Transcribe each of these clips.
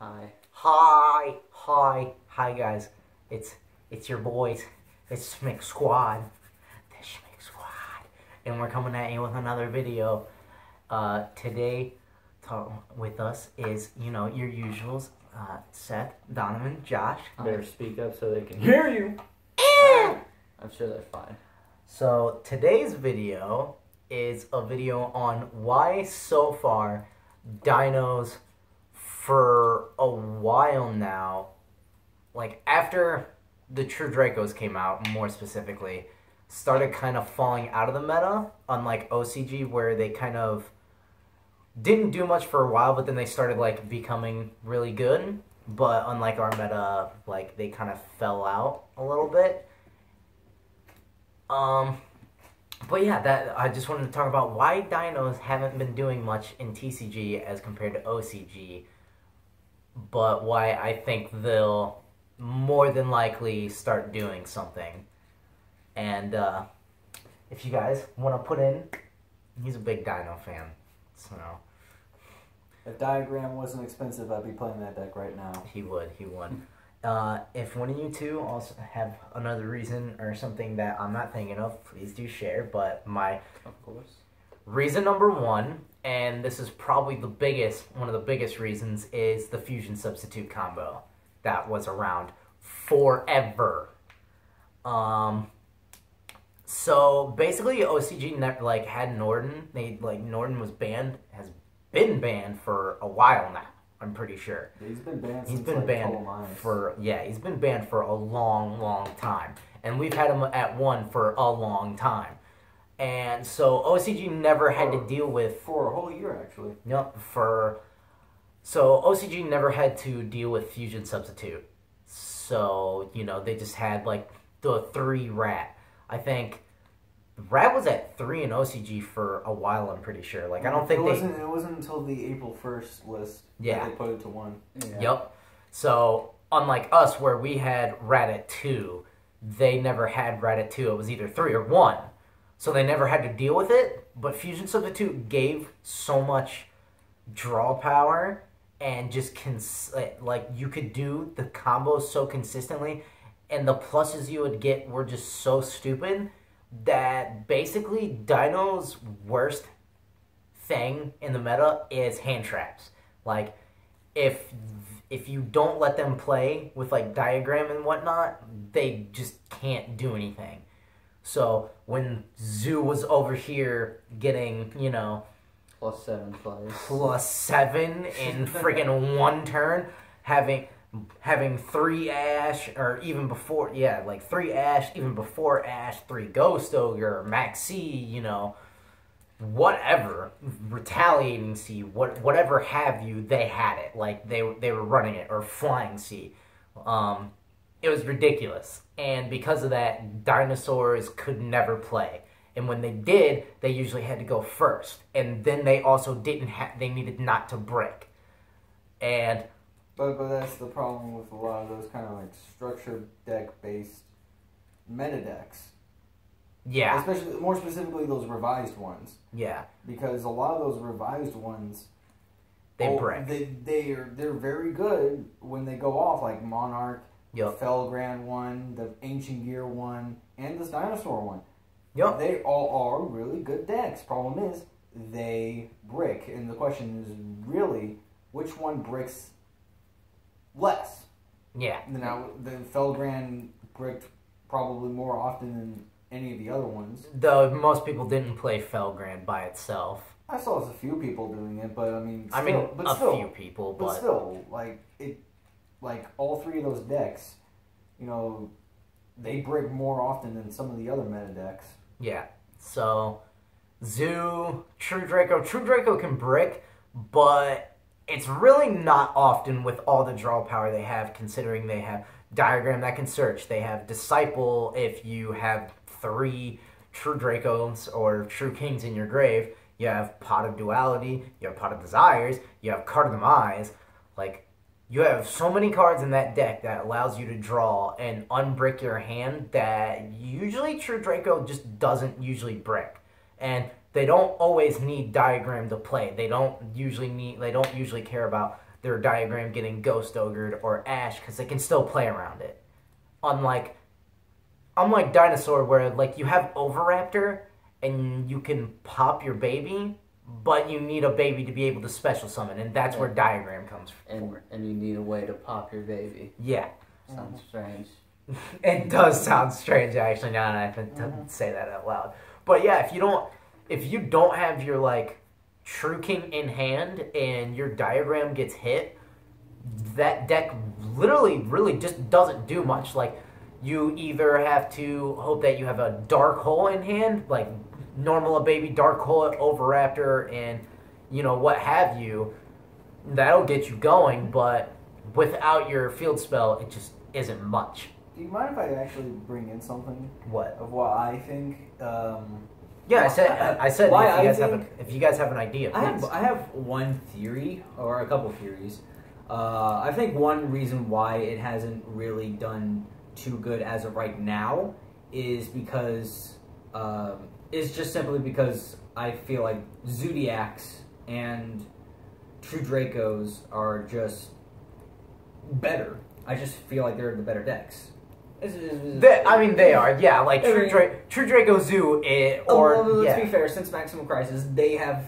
Hi guys. It's your boys. It's Schmick Squad. The Schmick Squad. And we're coming at you with another video. Today with us is, your usuals. Seth, Donovan, Josh. Better speak up so they can hear you. I'm sure they're fine. So today's video is a video on why so far dinos for a while now, like after the True Dracos came out, more specifically, started kind of falling out of the meta, unlike OCG where they kind of didn't do much for a while, but then they started like becoming really good. But unlike our meta, like they kind of fell out a little bit. But yeah, that I just wanted to talk about why dinos haven't been doing much in TCG as compared to OCG, but why I think they'll more than likely start doing something. And if you guys want to put in, he's a big dino fan, so if Diagram wasn't expensive, I'd be playing that deck right now. He would. If one of you two also have another reason or something that I'm not thinking of, please do share. But Of course. Reason number one, and this is probably one of the biggest reasons, is the fusion substitute combo that was around forever. So basically, OCG had Norden. Norden was banned, has been banned for a while now. I'm pretty sure. He's been banned. He's been banned for a long time, and we've had him at one for a long time. And so OCG never had to deal with for a whole year actually. Yep. So OCG never had to deal with fusion substitute. So they just had like the 3 rat. I think rat was at 3 in OCG for a while. I'm pretty sure. Like I don't think it wasn't until the April 1st list that they put it to 1. Yeah. Yep. So unlike us, where we had rat at 2, they never had rat at 2. It was either 3 or 1. So they never had to deal with it, but Fusion Substitute gave so much draw power and just you could do the combos so consistently, and the pluses you would get were just so stupid that basically Dino's worst thing in the meta is hand traps. Like if you don't let them play with like Diagram and whatnot, they just can't do anything. So when Zoo was over here getting, +7 plays. +7 in friggin' 1 turn, having 3 Ash, or even before, 3 Ash, even before Ash, 3 Ghost Ogre, Max C, whatever, Retaliating C, whatever have you, they had it. Like, they were running it, or Flying C. It was ridiculous. And because of that, Dinosaurs could never play. And when they did, they usually had to go first. And then they also they needed not to brick. And But that's the problem with a lot of those kind of like structured deck-based meta decks. Yeah. Especially, more specifically, those revised ones. Yeah. Because a lot of those revised ones, they brick. They're very good when they go off, like Monarch, Yep. the Felgrand one, the Ancient Gear one, and this Dinosaur one. Yep. They all are really good decks. Problem is, they brick. And the question is really, which one bricks less? Yeah. Now, the Felgrand bricked probably more often than any of the other ones. Though most people didn't play Felgrand by itself. I saw a few people doing it, but a few people, but still, like all 3 of those decks, they brick more often than some of the other meta decks. Yeah. So, Zoo, True Draco can brick, but it's really not often with all the draw power they have, considering they have Diagram that can search. They have Disciple if you have 3 True Dracos or True Kings in your grave. You have Pot of Duality, you have Pot of Desires, you have Card of the Demise. Like, you have so many cards in that deck that allows you to draw and unbrick your hand that usually True Draco just doesn't usually brick. And they don't always need Diagram to play. They don't usually care about their diagram getting Ghost Ogred or Ash because they can still play around it. Unlike Dinosaur, where like you have Overraptor and you can pop your baby, but you need a baby to be able to special summon, and that's where diagram comes from. And you need a way to pop your baby. Yeah. Sounds strange. It does sound strange, actually, now that I have to say that out loud. But yeah, if you don't have your like True King in hand and your diagram gets hit, that deck literally really just doesn't do much. Like, you either have to hope that you have a Dark Hole in hand, like normal a baby Dark Hole, Overraptor, and what have you. That'll get you going, but without your field spell, it just isn't much. Do you mind if I actually bring in something? What? Of what I think? Yeah, I said if you guys have an idea, please. I have one theory, or a couple theories. I think one reason why it hasn't really done too good as of right now is because is just simply because I feel like Zodiacs and True Dracos are just better. I just feel like they're the better decks. They are, yeah. Like True Draco Zoo, let's be fair. Since Maximum Crisis, they have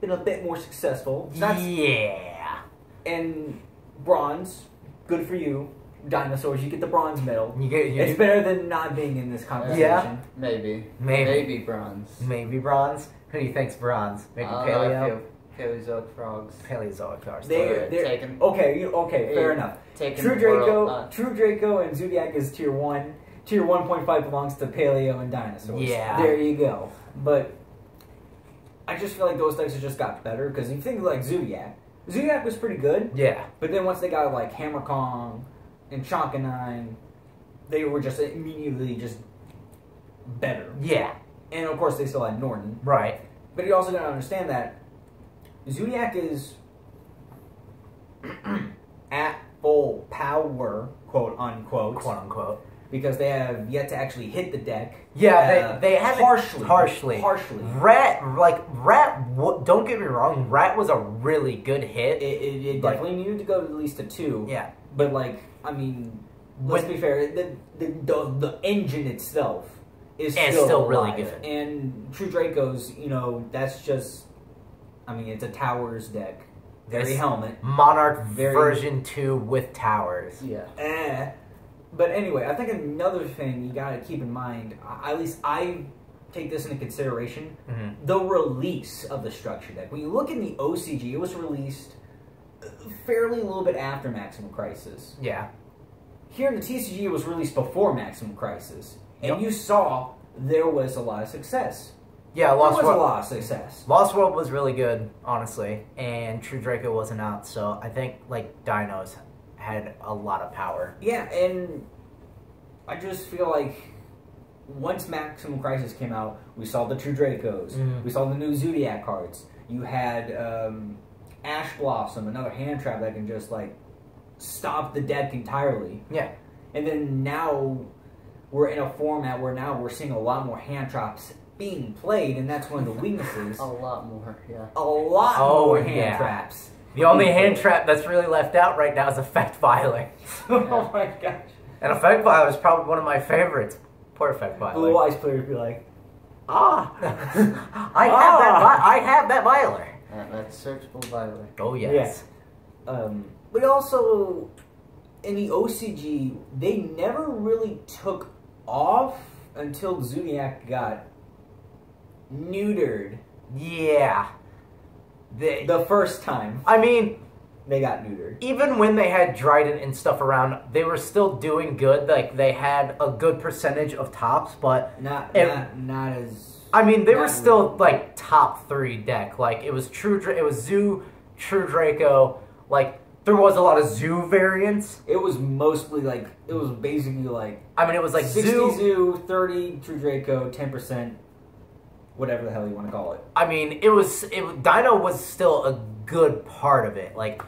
been a bit more successful. Yeah. And Bronze, good for you. Dinosaurs, you get the bronze medal. It's better than not being in this conversation. Yeah. Maybe bronze. Maybe bronze. Who do you think's bronze? Maybe Paleo. Paleozoic frogs. Paleozoic frogs. They're taken. Okay, fair enough. True Draco and Zodiac is tier 1. Tier 1.5 belongs to Paleo and Dinosaurs. Yeah. There you go. But I just feel like those decks have just got better, because you think like Zodiac was pretty good. Yeah. But then once they got like Hammer Kong and Chonkanine, they were just immediately just better. Yeah. And of course they still had Norton. Right. But you also gotta understand that Zodiac is at full power, quote unquote, because they have yet to actually hit the deck. Yeah, they have harshly. Rat. Don't get me wrong. Rat was a really good hit. It definitely needed to go at least a 2. Yeah, but let's be fair. The engine itself is still really alive. good. And True Dracos, that's just. It's a Towers deck. Very helmet. Monarch version 2 with Towers. Yeah. But anyway, I think another thing you gotta keep in mind, at least I take this into consideration, the release of the structure deck. When you look in the OCG, it was released fairly a little bit after Maximum Crisis. Yeah. Here in the TCG, it was released before Maximum Crisis. And you saw there was a lot of success. Yeah, Lost World. A lot of success. Lost World was really good, honestly, and True Draco wasn't out, so I think like Dinos had a lot of power. Yeah, and I just feel like once Maximum Crisis came out, we saw the True Dracos, we saw the new Zodiac cards. You had Ash Blossom, another hand trap that can just like stop the deck entirely. Yeah, and then now we're in a format where now we're seeing a lot more hand traps being played, and that's one of the weaknesses. A lot more, yeah. A lot more hand traps. The only hand trap that's really left out right now is Effect Viler. Oh my gosh. And Effect Viler is probably one of my favorites. Poor Effect Viler. Blue Eyes players be like, I have that Viler. That's searchable Viler. Oh, yes. Yeah. But also, in the OCG, they never really took off until Zodiac got neutered. Yeah. The first time. I mean, they got neutered. Even when they had Dryden and stuff around, they were still doing good. Like, they had a good percentage of tops, but not as. I mean, they were still like top 3 deck. Like, it was Zoo, True Draco. Like, there was a lot of Zoo variants. It was mostly like, it was basically like. I mean, it was like 60 Zoo, 30 True Draco, 10%. Whatever the hell you want to call it. I mean, Dino was still a good part of it. Like,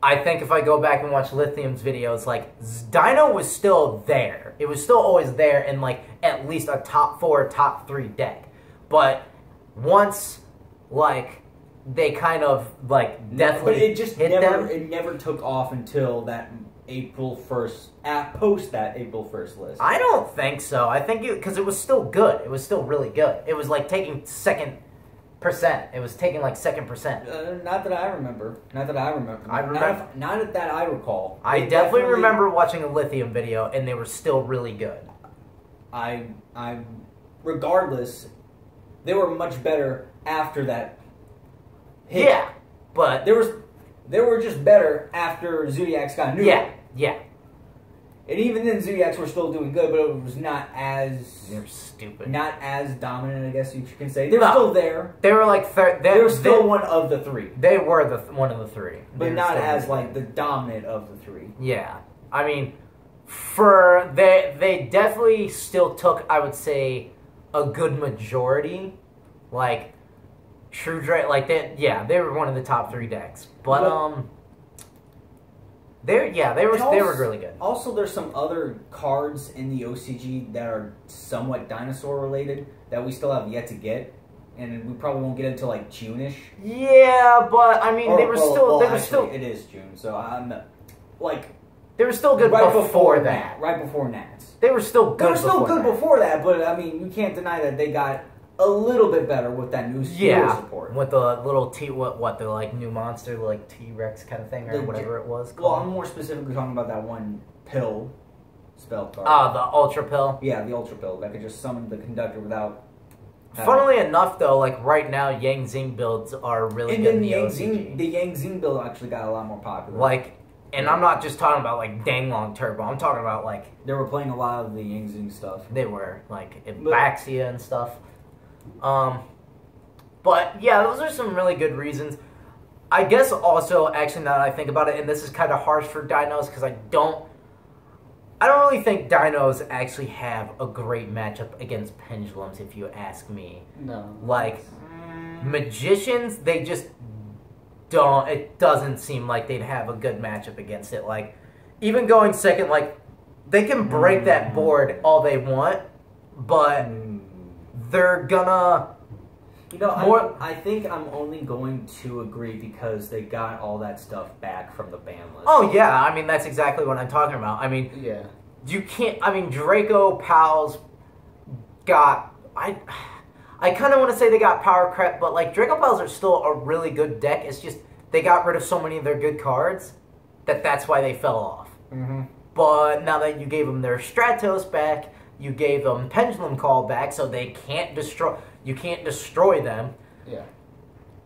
I think if I go back and watch Lithium's videos, like, Dino was still there. It was still always there in, like, at least a top 4, top 3 deck. But once, like, they kind of like definitely But it just hit never them. it never took off until that April 1st post that April 1st list. I don't think so. I think because it was still good. It was still really good. It was like taking second percent. It was taking like second percent. Not that I remember. Not that I remember. Not that I recall. I definitely remember watching a Lithium video, and they were still really good. I regardless, they were much better after that hit. Yeah, but They were just better after Zodiacs got new. Yeah. And even then, Zodiacs were still doing good, but it was not as... They're stupid. Not as dominant, I guess you can say. They were still there. They were like... They were still one of the three. They were one of the three. But not as, like, the dominant of the three. Yeah. I mean, they definitely still took, I would say, a good majority. Like, True Drake, like, they were one of the top 3 decks. But they were really good. Also, there's some other cards in the OCG that are somewhat dinosaur related that we still have yet to get, and we probably won't get until like June-ish. Yeah, but I mean, they were still. It is June, so I'm like. They were still good before that. Right before Nats. They were still good. They were still good before that, but I mean, you can't deny that they got a little bit better with that new support. With the little the like new monster, like T-Rex kind of thing or whatever it was called. Well, I'm more specifically talking about that one pill spell card. Ah, the Ultra Pill. Yeah, the Ultra Pill that could just summon the Conductor without. Funnily enough, though, like right now, Yang Zing builds are really good in the OCG. The Yang Zing build actually got a lot more popular. Like, and I'm not just talking about like Danglong Turbo. I'm talking about like they were playing a lot of the Yang Zing stuff. They were like Baxia and stuff. But yeah, those are some really good reasons. I guess also, actually, now that I think about it, and this is kind of harsh for Dinos because I don't really think Dinos actually have a great matchup against Pendulums, if you ask me. No. Like, Magicians, they just don't, it doesn't seem like they'd have a good matchup against it. Like, even going second, like, they can break that board all they want, but they're gonna... You know, I think I'm only going to agree because they got all that stuff back from the ban list. Oh, yeah. I mean, that's exactly what I'm talking about. I mean, yeah. You can't... I mean, Draco, Pals got... I kind of want to say they got power crept, but, like, Draco Pals are still a really good deck. It's just they got rid of so many of their good cards that's why they fell off. Mm-hmm. But now that you gave them their Stratos back, you gave them Pendulum Call back, so they can't destroy... You can't destroy them. Yeah.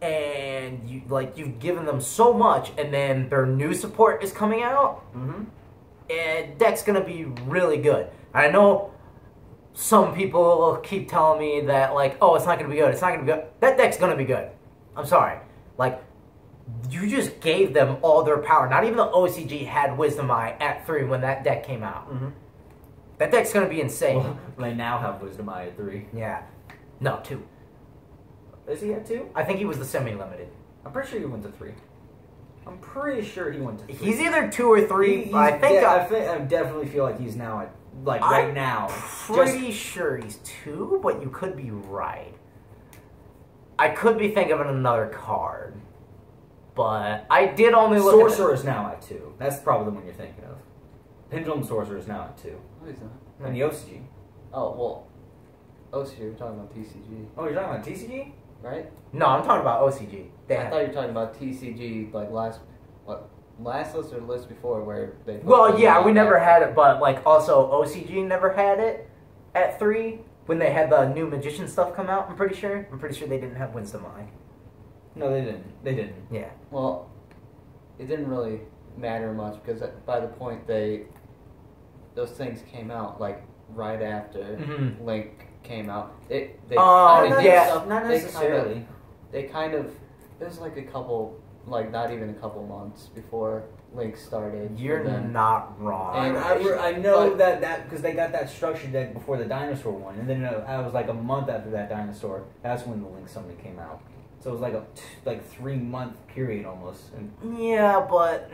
And you've given them so much, and then their new support is coming out. Mm-hmm. And deck's gonna be really good. I know some people will keep telling me that like, oh, it's not gonna be good. It's not gonna be good. That deck's gonna be good. I'm sorry. Like, you just gave them all their power. Not even the OCG had Wisdom Eye at 3 when that deck came out. Mm-hmm. That deck's gonna be insane. Well, they now have Wisdom Eye at 3. Yeah. No, 2. Is he at 2? I think he was the semi-limited. I'm pretty sure he went to 3. I'm pretty sure he went to 3. He's either 2 or 3. I definitely feel like he's now at, like, right now. Pretty sure he's 2, but you could be right. I could be thinking of another card. But I did only look Sorcerer is now at 2. That's probably the one you're thinking of. Pendulum Sorcerer is now at 2. What is that? And the OCG. Oh, well. OCG, you're talking about TCG. Oh, you're talking about TCG? Right? No, I'm talking about OCG. I thought you were talking about TCG, like last list or the list before where they... Well, yeah, we never had it, but like also OCG never had it at 3 when they had the new Magician stuff come out, I'm pretty sure. I'm pretty sure they didn't have Wisdom Eye. No, they didn't. They didn't. Yeah. Well, it didn't really matter much because by the point those things came out, like right after Link came out. Not necessarily. They kind of it was like a couple, like not even a couple months before Link started. You're not wrong. And I know that because they got that structured deck before the Dinosaur one, and then I was like a month after that Dinosaur. That's when the Link Summon came out. So it was like a 3-month period almost. And yeah, but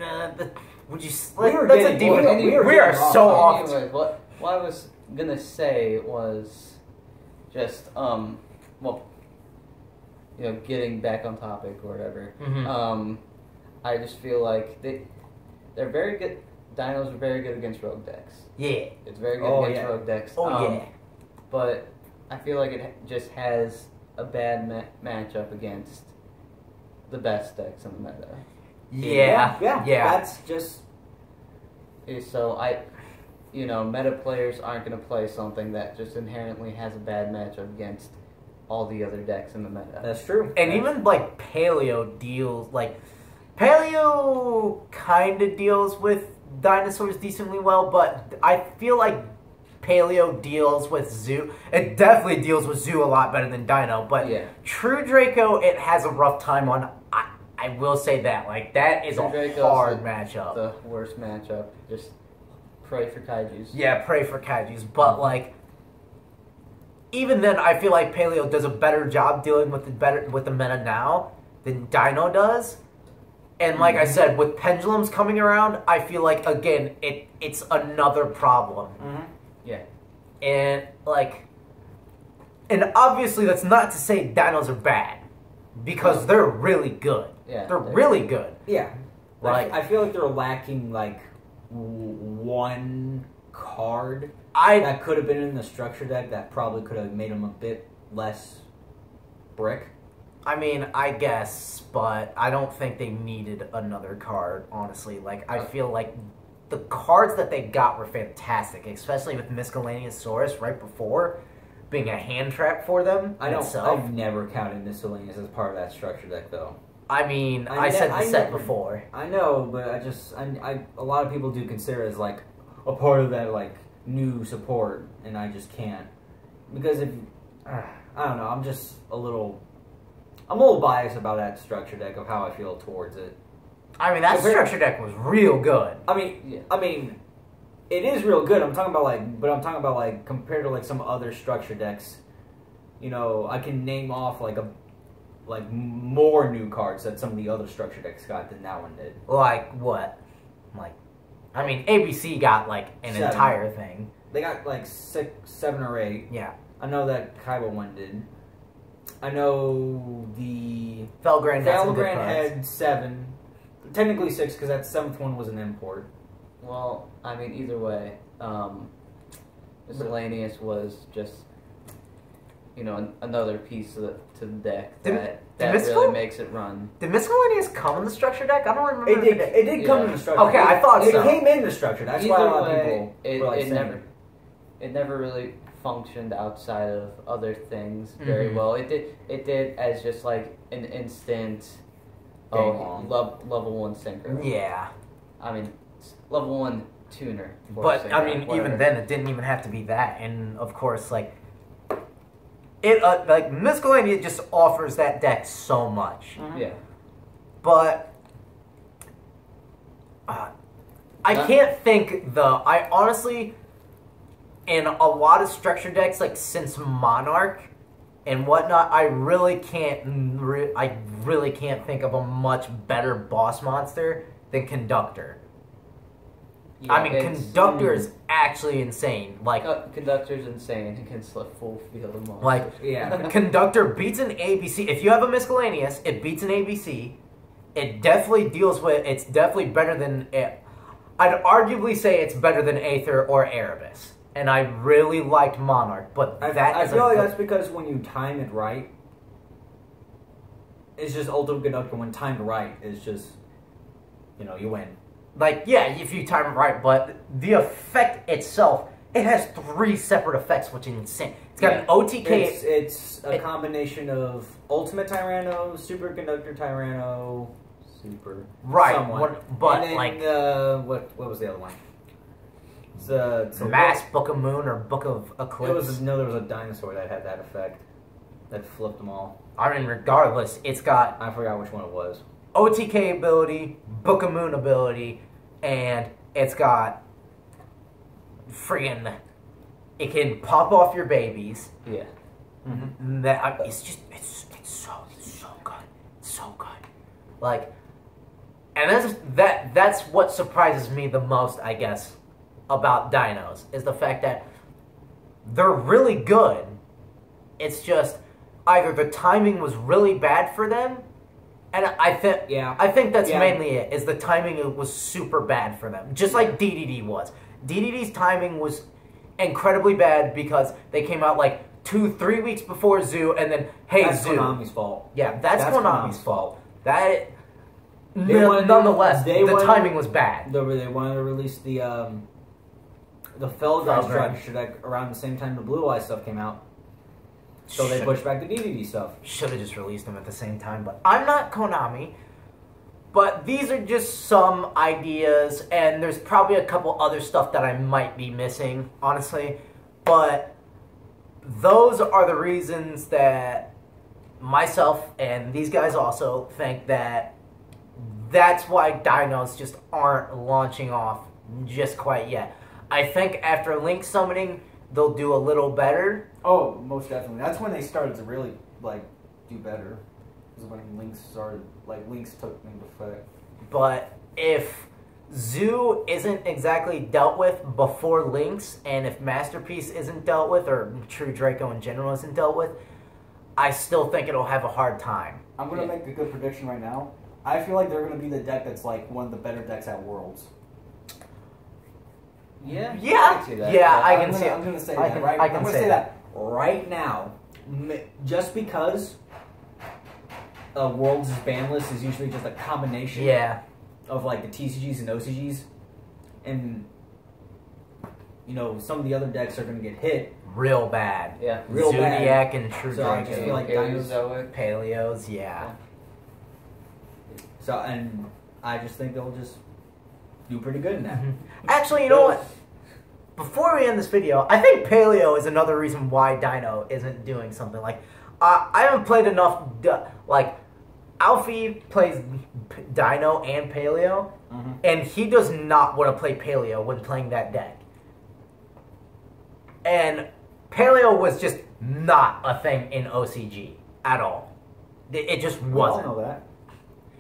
would you? We are so off. Anyway, what I was gonna say was just well, getting back on topic or whatever. Mm-hmm. I just feel like they're very good. Dinos are very good against rogue decks. Yeah. It's very good against rogue decks. Oh, But I feel like it just has a bad matchup against the best decks in the meta. Yeah. That's just... So meta players aren't going to play something that just inherently has a bad matchup against all the other decks in the meta. That's true. And even, like, Paleo deals, like... Paleo kind of deals with Dinosaurs decently well, but I feel like Paleo deals with Zoo. It definitely deals with Zoo a lot better than Dino, but True Draco, it has a rough time on. I will say that. Like, that is True a Draco's hard matchup. The worst matchup. Just pray for Kaijus. Yeah, pray for Kaijus. But, like, even then, I feel like Paleo does a better job dealing with the meta now than Dino does. And like I said, with pendulums coming around, I feel like, again, it's another problem. Mm-hmm. Yeah. And, like... And obviously that's not to say Dinos are bad. Because they're really good. Yeah. They're really good. Yeah. Like, I feel like they're lacking, like, one card I that could have been in the structure deck that probably could have made them a bit less brick. I mean, I guess, but I don't think they needed another card, honestly. Like, I feel like the cards that they got were fantastic, especially with Miscellaneous Saurus right before being a hand trap for them. I've never counted Miscellaneous as part of that structure deck, though. I mean, I said the set before. I know, but a lot of people do consider it as, like, a part of that, like, new support, and I just can't. Because I don't know, I'm a little biased about that structure deck of how I feel towards it. I mean, that structure deck was real good. I mean, it is real good. I'm talking about like compared to like some other structure decks, I can name off like more new cards that some of the other structure decks got than that one did. Like what? Like, I mean, ABC got like an entire thing. They got like 6, 7, or 8. Yeah. I know that Kaiba one did. I know the Felgrand had 7. Technically 6 because that 7th one was an import. Well, I mean, either way, Miscellaneous was just, another piece to the deck that really makes it run. Did Miscellaneous come in the structure deck? I don't remember. It did come in the structure. Okay, I thought so. It came in the structure. That's why a lot of people were like saying it never really functioned outside of other things very well. It did as just like an instant level 1 synchro. Yeah. I mean, level 1 tuner. But synchro, I mean, whatever. even then, it didn't even have to be that. And of course, like it, like Miscellaneous just offers that deck so much. Yeah. But I can't think I honestly, in a lot of structure decks, like since Monarch and whatnot, I really can't think of a much better boss monster than Conductor. Yeah, I mean, Conductor is actually insane. Like, Conductor's insane. He can slip full field of monsters. Like, yeah. Conductor beats an ABC. If you have a Miscellaneous, it beats an ABC. It definitely deals with. It's definitely better than. I'd arguably say it's better than Aether or Erebus. And I really liked Monarch, but I feel like that's because when you time it right, it's just Ultimate Conductor. When timed right, it's just, you win. Like, yeah, if you time it right, but the effect itself, it has 3 separate effects, which is insane. It's got an OTK. It's a combination of Ultimate Tyranno, Super Conductor Tyranno, Super. Right, but and then, what was the other one? It's Mass Book of Moon or Book of Eclipse. There was a dinosaur that had that effect that flipped them all. I mean, regardless, it's got I forgot which one it was. OTK ability, Book of Moon ability, and it's got friggin' it can pop off your babies. Yeah. Mm-hmm. It's so good, so good. Like, and that's what surprises me the most, I guess, about dinos is the fact that they're really good. It's just either the timing was really bad for them, and I think that's mainly it. Is the timing was super bad for them, just like DDD was. DDD's timing was incredibly bad because they came out like 2-3 weeks before Zoo, and then that's Zoo. Konami's fault. Yeah, that's Konami's fault. Nonetheless, the timing was bad. They wanted to release the Fell Guys Strike around the same time the Blue Eye stuff came out. So they pushed back the DDD stuff. Should have just released them at the same time, but I'm not Konami. But these are just some ideas, and there's probably a couple other stuff that I might be missing, honestly. But those are the reasons that myself and these guys also think that's why dinos just aren't launching off just quite yet. I think after Link summoning, they'll do a little better. Oh, most definitely. That's when they started to really do better. Is when Links took into effect. But if Zoo isn't exactly dealt with before Lynx, and if Masterpiece isn't dealt with, or True Draco in general isn't dealt with, I still think it'll have a hard time. I'm going to make a good prediction right now. I feel like they're going to be the deck that's like one of the better decks at Worlds. Yeah, I can see that. I'm going to say that, right? I'm going to say that right now, just because Worlds' ban list is usually just a combination of like the TCGs and OCGs, and some of the other decks are going to get hit real bad. Yeah, real Zodiac bad. And True So Draco. I just feel like Dinos, Paleos, yeah. So, and I just think they'll just do pretty good in that. Actually, you know what? Before we end this video, I think Paleo is another reason why Dino isn't doing something. Like, I haven't played enough. Like, Alfie plays Dino and Paleo, and he does not want to play Paleo when playing that deck. And Paleo was just not a thing in OCG at all. It just wasn't. We all know that.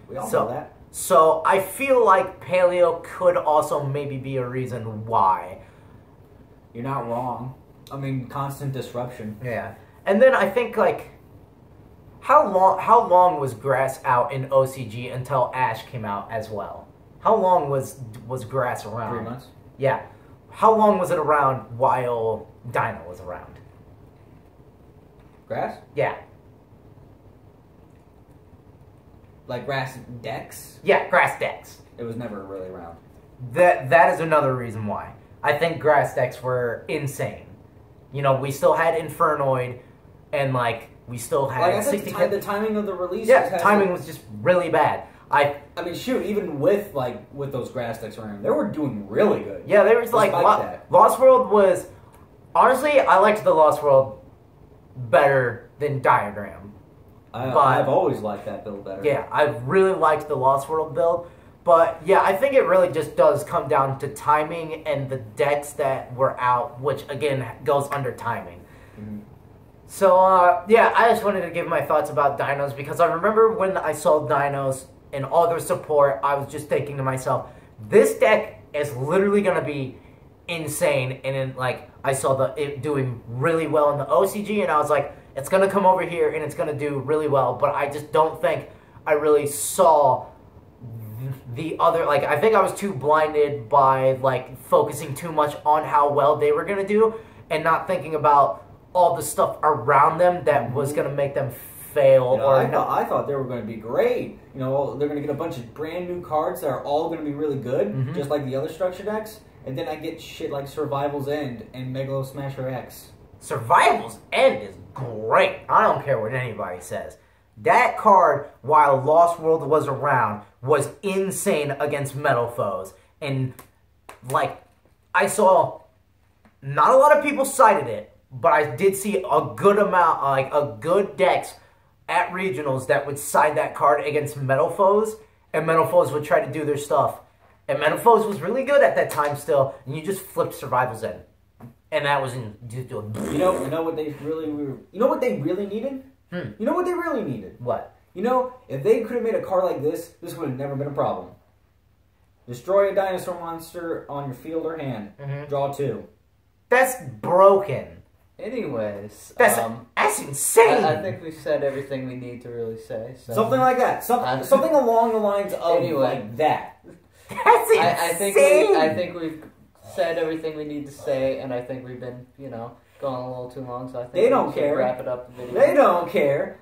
We all know that. So I feel like Paleo could also maybe be a reason why. You're not wrong. I mean, constant disruption. Yeah. And then I think, like, how long was Grass out in OCG until Ash came out as well? How long was Grass around? 3 months. Yeah. How long was it around while Dino was around? Grass? Yeah. Like Grass decks? Yeah, Grass decks. It was never really around. That is another reason why. I think Grass decks were insane. We still had Infernoid, and we still had I think the timing of the release. Yeah, timing was just really bad. I mean, shoot, even with those Grass decks around, they were doing really good. Yeah, there was Lost World was honestly, I liked the Lost World better than Diagram. I've always liked that build better. Yeah, I really liked the Lost World build. But, yeah, I think it really just does come down to timing and the decks that were out, which, again, goes under timing. So, yeah, I just wanted to give my thoughts about Dinos, because I remember when I saw Dinos and all their support, I was just thinking to myself, this deck is literally going to be insane. And then, I saw it doing really well in the OCG, and I was like, it's going to come over here and it's going to do really well. But I just don't think I really saw the other, I think I was too blinded by, focusing too much on how well they were going to do and not thinking about all the stuff around them that was going to make them fail. I thought they were going to be great. They're going to get a bunch of brand new cards that are all going to be really good, just like the other structure decks. And then I get shit like Survival's End and Megalo Smasher X. Survival's End is great. I don't care what anybody says. That card, while Lost World was around, was insane against metal foes. And, I saw not a lot of people cited it, but I did see a good amount, a good decks at regionals that would side that card against metal foes, and metal foes would try to do their stuff. And metal foes was really good at that time still, and you just flipped Survival's End. And that was in... You know what they really were... You know what they really needed? You know what they really needed? What? If they could have made a card like this would have never been a problem. Destroy a dinosaur monster on your field or hand. Draw 2. That's broken. Anyways, That's That's insane. I think we've said everything we need to really say. So. Something like that. Something along the lines of like that. That's insane. I think we've said everything we need to say, and I think we've been, going a little too long. So I think they don't care. Wrap it up. The video. They don't care.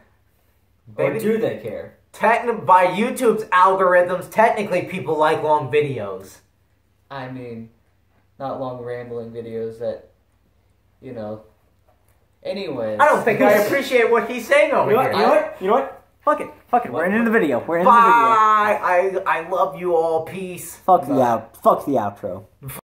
Baby, or do they care? By YouTube's algorithms, technically people like long videos. I mean, not long rambling videos that, Anyways. I don't think I appreciate what he's saying over here. You know what? Fuck it. We're ending the video. Bye. I love you all. Peace. Fuck the outro.